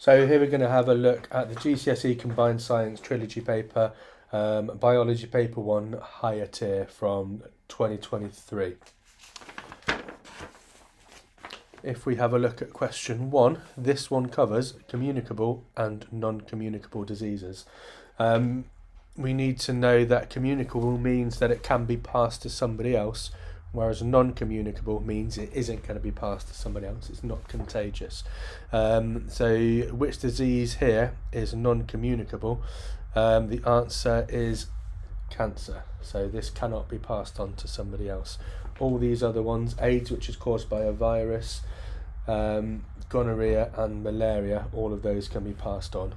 So here we're going to have a look at the GCSE Combined Science Trilogy paper, Biology Paper 1, higher tier from 2023. If we have a look at question 1, this one covers communicable and non-communicable diseases. We need to know that communicable means that it can be passed to somebody else, whereas non-communicable means it isn't going to be passed to somebody else, it's not contagious. So which disease here is non-communicable? The answer is cancer. So this cannot be passed on to somebody else. All these other ones, AIDS, which is caused by a virus, gonorrhea and malaria, all of those can be passed on.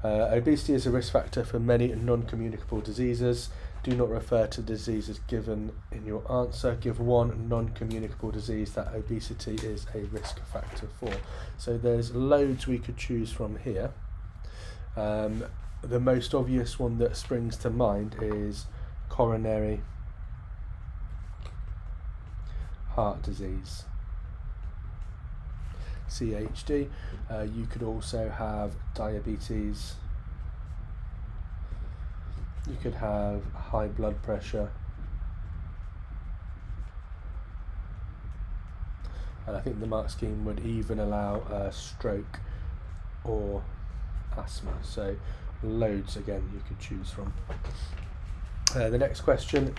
Obesity is a risk factor for many non-communicable diseases. Do not refer to diseases given in your answer. Give one non-communicable disease that obesity is a risk factor for. So there's loads we could choose from here. The most obvious one that springs to mind is coronary heart disease, CHD. You could also have diabetes. You could have high blood pressure. And I think the mark scheme would even allow stroke or asthma. So loads again you could choose from. The next question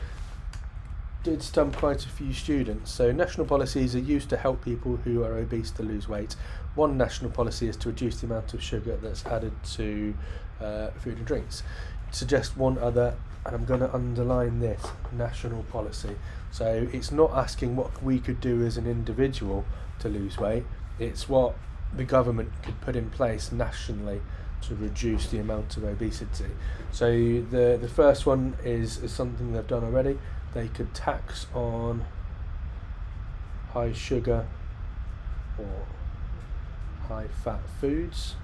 did stump quite a few students. So national policies are used to help people who are obese to lose weight. One national policy is to reduce the amount of sugar that's added to food and drinks. Suggest one other, and I'm going to underline this: national policy. So it's not asking what we could do as an individual to lose weight, it's what the government could put in place nationally to reduce the amount of obesity. So the first one is something they've done already. They could tax on high sugar or high fat foods.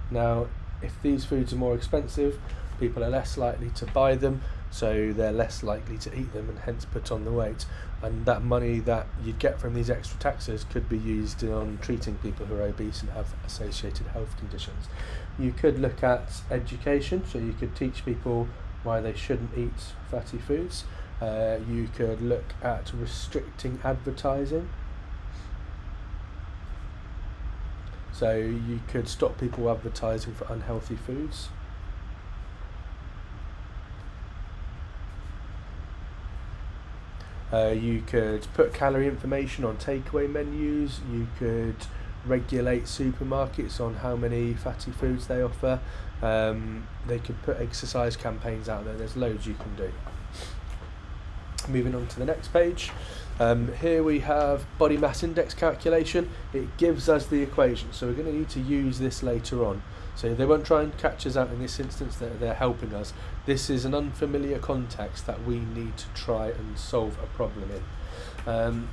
Now, if these foods are more expensive, people are less likely to buy them, so they're less likely to eat them and hence put on the weight. And that money that you'd get from these extra taxes could be used on treating people who are obese and have associated health conditions. You could look at education, so you could teach people why they shouldn't eat fatty foods. You could look at restricting advertising. So you could stop people advertising for unhealthy foods. You could put calorie information on takeaway menus. You could regulate supermarkets on how many fatty foods they offer. They could put exercise campaigns out there. There's loads you can do. Moving on to the next page. Here we have body mass index calculation. It gives us the equation, so we're going to need to use this later on. So they won't try and catch us out in this instance, they're helping us. This is an unfamiliar context that we need to try and solve a problem in.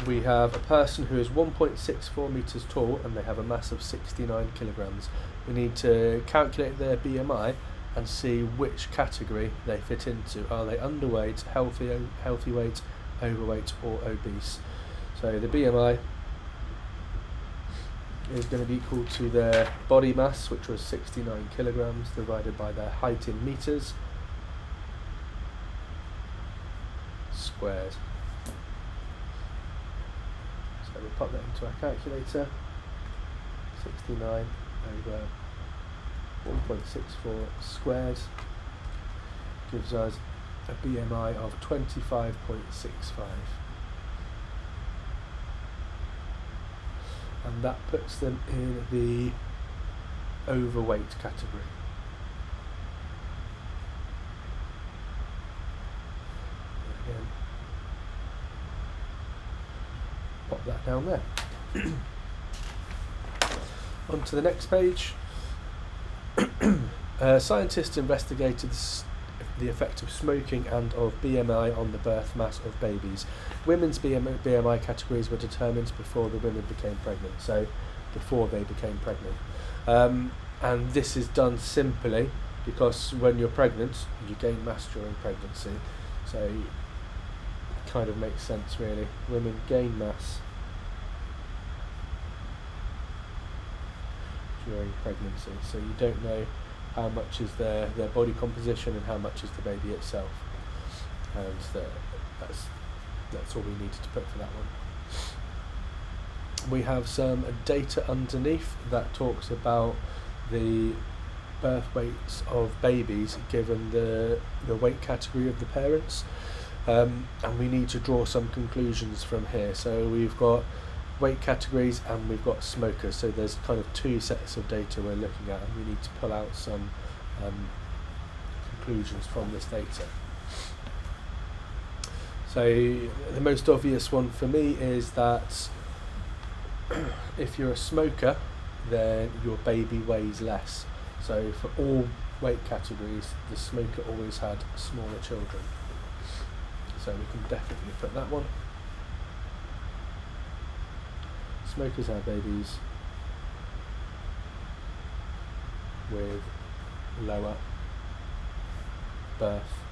We have a person who is 1.64 metres tall and they have a mass of 69 kilograms. We need to calculate their BMI and see which category they fit into. Are they underweight, healthy weight, overweight or obese? So the BMI is going to be equal to their body mass, which was 69 kilograms, divided by their height in meters, squared. So we'll pop that into our calculator. 69 over 1.64 squared gives us a BMI of 25.65. And that puts them in the overweight category. Again, pop that down there. On to the next page. Scientists investigated the effect of smoking and of BMI on the birth mass of babies. Women's BMI categories were determined before the women became pregnant, so before they became pregnant. And this is done simply because when you're pregnant, you gain mass during pregnancy. So it kind of makes sense, really. Women gain mass during pregnancy. So you don't know how much is their body composition and how much is the baby itself. And that's all we needed to put for that one. We have some data underneath that talks about the birth weights of babies given the weight category of the parents, and we need to draw some conclusions from here. So we've got weight categories and we've got smokers, so there's kind of two sets of data we're looking at, and we need to pull out some conclusions from this data. So the most obvious one for me is that if you're a smoker, then your baby weighs less. So for all weight categories, the smoker always had smaller children. So we can definitely put that one. Smokers have babies with lower birth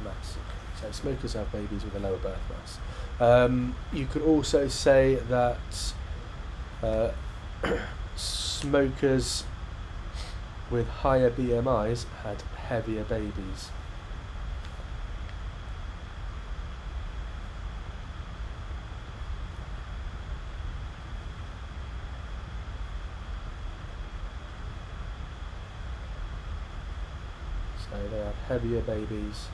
mass. So smokers have babies with a lower birth mass. You could also say that smokers with higher BMIs had heavier babies. So they have heavier babies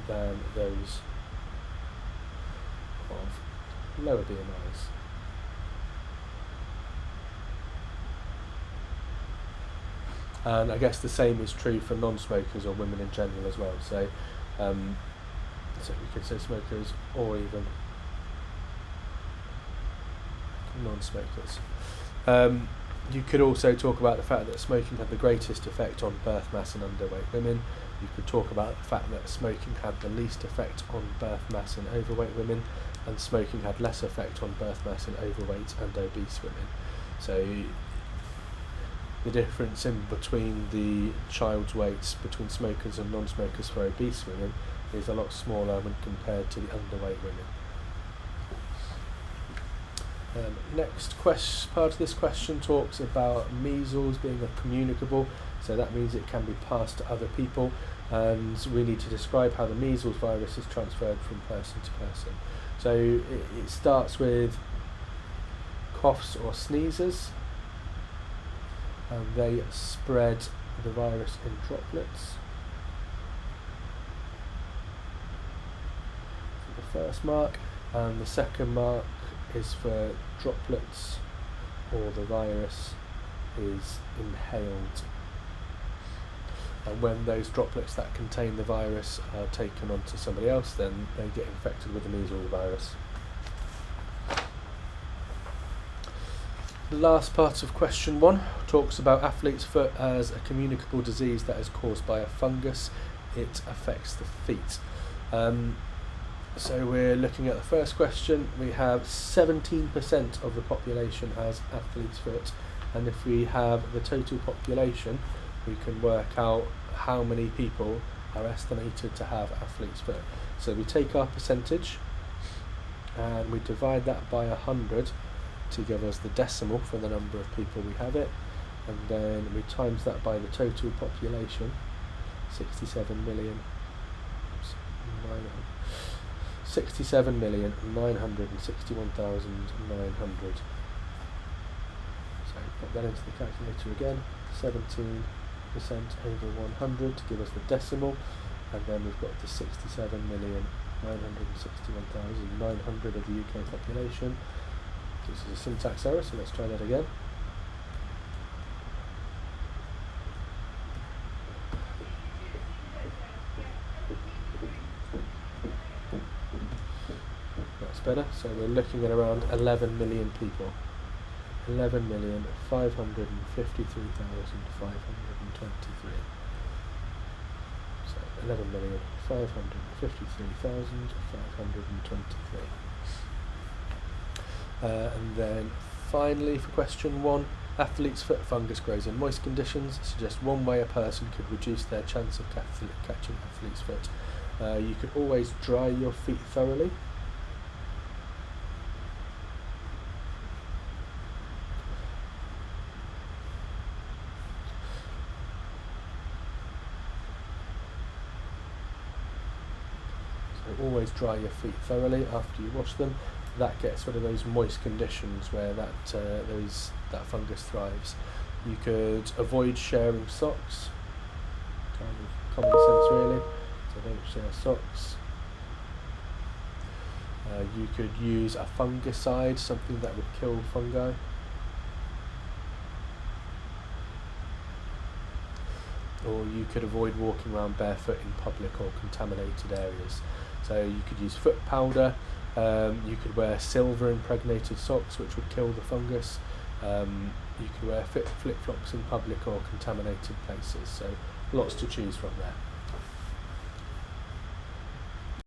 than those of lower BMIs. And I guess the same is true for non-smokers or women in general as well. So, so we could say smokers or even non-smokers. You could also talk about the fact that smoking had the greatest effect on birth mass in underweight women. You could talk about the fact that smoking had the least effect on birth mass in overweight women, and smoking had less effect on birth mass in overweight and obese women. So the difference in between the child's weights between smokers and non-smokers for obese women is a lot smaller when compared to the underweight women. Next part of this question talks about measles being communicable, so that means it can be passed to other people, and we need to describe how the measles virus is transferred from person to person. So it starts with coughs or sneezes, and they spread the virus in droplets. So the first mark, and the second mark is for droplets or the virus is inhaled. And when those droplets that contain the virus are taken onto somebody else, then they get infected with the measles virus. The last part of question 1 talks about athlete's foot as a communicable disease that is caused by a fungus. It affects the feet. So we're looking at the first question. We have 17% of the population has athlete's foot, and if we have the total population, we can work out how many people are estimated to have athlete's foot. So we take our percentage and we divide that by 100 to give us the decimal for the number of people we have it, and then we times that by the total population, 67,961,900. So put that into the calculator again, 17% over 100 to give us the decimal, and then we've got the 67,961,900 of the UK population. This is a syntax error, so let's try that again. That's better. So we're looking at around 11 million people. 11,553,523. So 11,553,523. And then finally for question 1, athlete's foot fungus grows in moist conditions. Suggest one way a person could reduce their chance of catching athlete's foot. You could always dry your feet thoroughly. So always dry your feet thoroughly after you wash them. That gets rid of those moist conditions where that fungus thrives. You could avoid sharing socks, kind of common sense really, so don't share socks. You could use a fungicide, something that would kill fungi. Or you could avoid walking around barefoot in public or contaminated areas. So you could use foot powder, you could wear silver impregnated socks which would kill the fungus, you could wear flip-flops in public or contaminated places, so lots to choose from there.